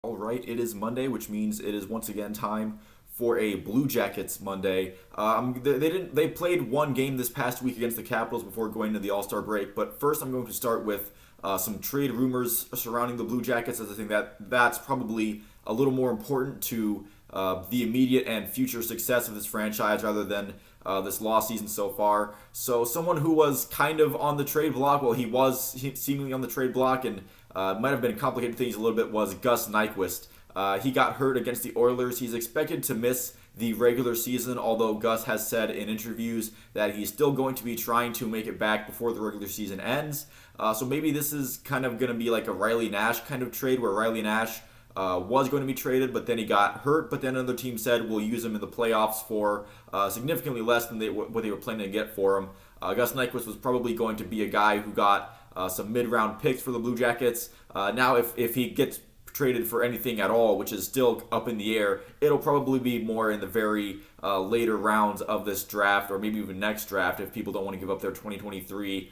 All right, it is Monday, which means it is once again time for a Blue Jackets Monday. They played one game this past week against the Capitals before going into the All-Star break. But first, I'm going to start with some trade rumors surrounding the Blue Jackets, as I think that's probably a little more important to the immediate and future success of this franchise rather than this lost season so far. So someone who was kind of on the trade block, well, he was seemingly on the trade block and might have been complicating things a little bit, was Gus Nyquist. He got hurt against the Oilers. He's expected to miss the regular season, although Gus has said in interviews that he's still going to be trying to make it back before the regular season ends. So maybe this is kind of going to be like a Riley Nash kind of trade where Riley Nash was going to be traded, but then he got hurt. But then another team said we'll use him in the playoffs for significantly less than what they were planning to get for him. Gus Nyquist was probably going to be a guy who got some mid-round picks for the Blue Jackets. Now, if he gets traded for anything at all, which is still up in the air, it'll probably be more in the very later rounds of this draft, or maybe even next draft, if people don't want to give up their 2023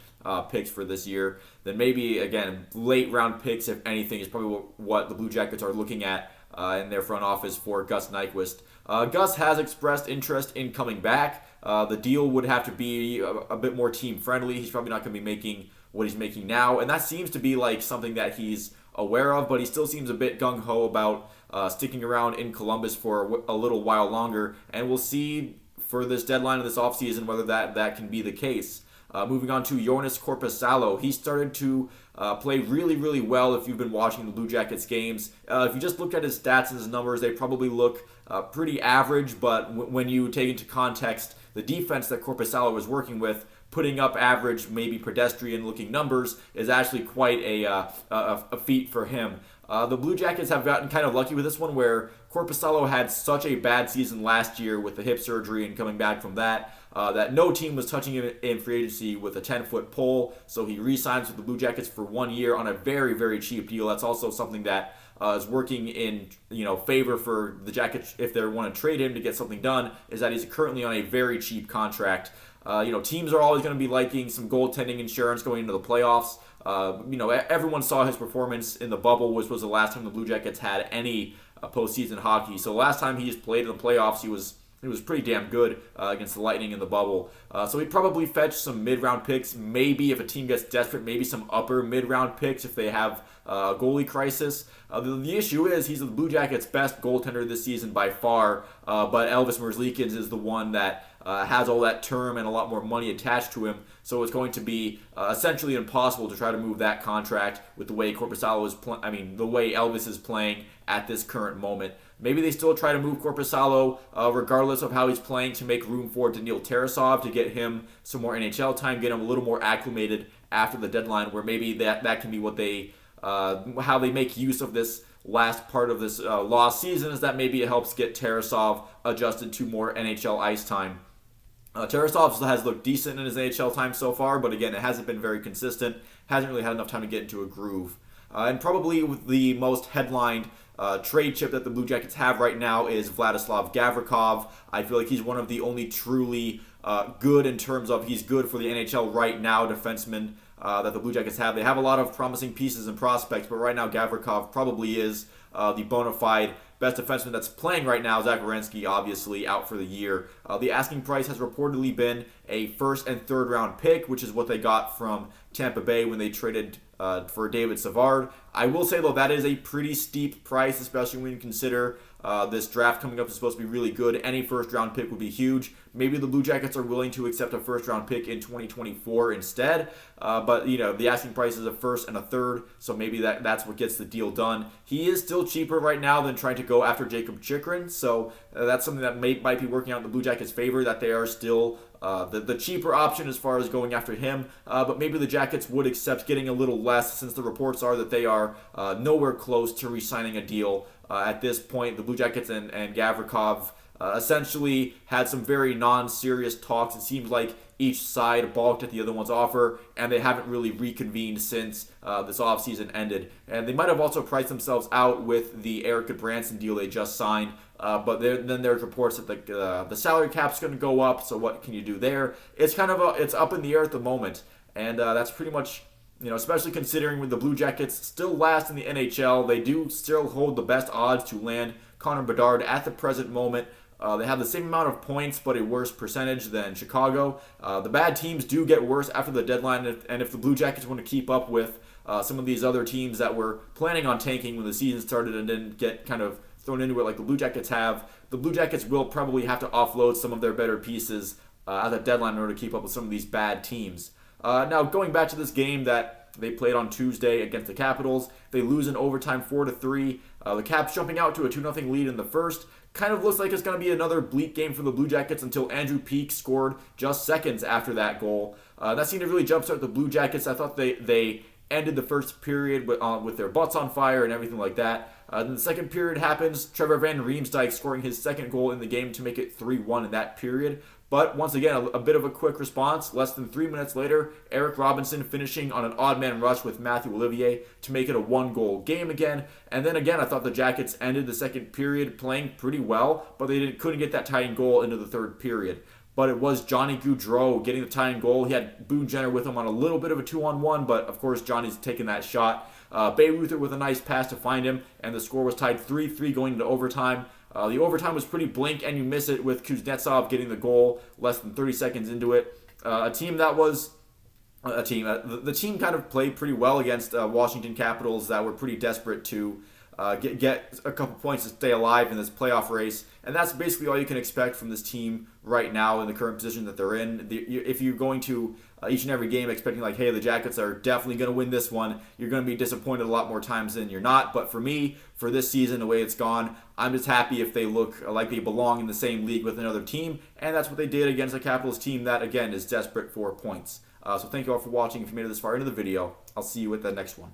picks for this year. Then maybe, again, late round picks, if anything, is probably what the Blue Jackets are looking at in their front office for Gus Nyquist. Gus has expressed interest in coming back. The deal would have to be a bit more team friendly. He's probably not going to be making what he's making now, and that seems to be like something that he's aware of, but he still seems a bit gung-ho about sticking around in Columbus for a little while longer, and we'll see for this deadline of this offseason whether that can be the case. Moving on to Joonas Korpisalo, he started to play really, really well if you've been watching the Blue Jackets games. If you just looked at his stats and his numbers, they probably look pretty average, but when you take into context the defense that Korpisalo was working with, putting up average, maybe pedestrian-looking numbers is actually quite a feat for him. The Blue Jackets have gotten kind of lucky with this one, where Korpisalo had such a bad season last year with the hip surgery and coming back from that, that no team was touching him in free agency with a 10-foot pole. So he re-signs with the Blue Jackets for 1 year on a very, very cheap deal. That's also something that is working in favor for the Jackets if they want to trade him to get something done, is that he's currently on a very cheap contract. Teams are always going to be liking some goaltending insurance going into the playoffs. Everyone saw his performance in the bubble, which was the last time the Blue Jackets had any postseason hockey. So the last time he's played in the playoffs, he was pretty damn good against the Lightning in the bubble. So he'd probably fetch some mid-round picks. Maybe if a team gets desperate, maybe some upper mid-round picks if they have a goalie crisis. The issue is he's the Blue Jackets' best goaltender this season by far, but Elvis Merzlikins is the one that has all that term and a lot more money attached to him, so it's going to be essentially impossible to try to move that contract with the way Korpisalo is the way Elvis is playing at this current moment. Maybe they still try to move Korpisalo regardless of how he's playing to make room for Daniil Tarasov, to get him some more NHL time, get him a little more acclimated after the deadline, where maybe that can be what they how they make use of this last part of this lost season, is that maybe it helps get Tarasov adjusted to more NHL ice time. Tarasov has looked decent in his NHL time so far, but again, it hasn't been very consistent. Hasn't really had enough time to get into a groove. And probably the most headlined trade chip that the Blue Jackets have right now is Vladislav Gavrikov. I feel like he's one of the only truly good, in terms of he's good for the NHL right now, defenseman that the Blue Jackets have. They have a lot of promising pieces and prospects, but right now Gavrikov probably is the bona fide best defenseman that's playing right now. Zach Werenski obviously out for the year. The asking price has reportedly been a first and third round pick, which is what they got from Tampa Bay when they traded for David Savard. I will say, though, that is a pretty steep price, especially when you consider this draft coming up is supposed to be really good. Any first-round pick would be huge. Maybe the Blue Jackets are willing to accept a first-round pick in 2024 instead. But the asking price is a first and a third, so maybe that's what gets the deal done. He is still cheaper right now than trying to go after Jacob Chychrun, so that's something that might be working out in the Blue Jackets' favor, that they are still the cheaper option as far as going after him. But maybe the Jackets would accept getting a little less, since the reports are that they are nowhere close to re-signing a deal. At this point, the Blue Jackets and Gavrikov essentially had some very non-serious talks. It seems like each side balked at the other one's offer, and they haven't really reconvened since this offseason ended. And they might have also priced themselves out with the Erica Branson deal they just signed. But then there's reports that the salary cap's going to go up. So what can you do there? It's kind of it's up in the air at the moment, and that's pretty much especially considering with the Blue Jackets still last in the NHL, they do still hold the best odds to land Connor Bedard at the present moment. They have the same amount of points, but a worse percentage than Chicago. The bad teams do get worse after the deadline, and if the Blue Jackets want to keep up with some of these other teams that were planning on tanking when the season started and didn't get kind of thrown into it like the Blue Jackets have, the Blue Jackets will probably have to offload some of their better pieces at the deadline in order to keep up with some of these bad teams. Now, going back to this game that they played on Tuesday against the Capitals, they lose in overtime 4-3. The Caps jumping out to a 2-0 lead in the first. Kind of looks like it's going to be another bleak game for the Blue Jackets until Andrew Peeke scored just seconds after that goal. That seemed to really jumpstart the Blue Jackets. I thought they ended the first period with their butts on fire and everything like that. Then the second period happens. Trevor Van Riemsdyk scoring his second goal in the game to make it 3-1 in that period. But once again, a bit of a quick response. Less than 3 minutes later, Eric Robinson finishing on an odd man rush with Matthew Olivier to make it a one-goal game again. And then again, I thought the Jackets ended the second period playing pretty well, but they couldn't get that tying goal into the third period. But it was Johnny Gaudreau getting the tying goal. He had Boone Jenner with him on a little bit of a 2-on-1, but of course Johnny's taking that shot. Bayreuther with a nice pass to find him, and the score was tied 3-3 going into overtime. The overtime was pretty blink and you miss it with Kuznetsov getting the goal less than 30 seconds into it. The team kind of played pretty well against Washington Capitals that were pretty desperate to get a couple points to stay alive in this playoff race. And that's basically all you can expect from this team right now in the current position that they're in. If you're going to each and every game expecting like, hey, the Jackets are definitely going to win this one, you're going to be disappointed a lot more times than you're not. But for me, for this season, the way it's gone, I'm just happy if they look like they belong in the same league with another team. And that's what they did against a Capitals team that, again, is desperate for points. So thank you all for watching. If you made it this far into the video, I'll see you with the next one.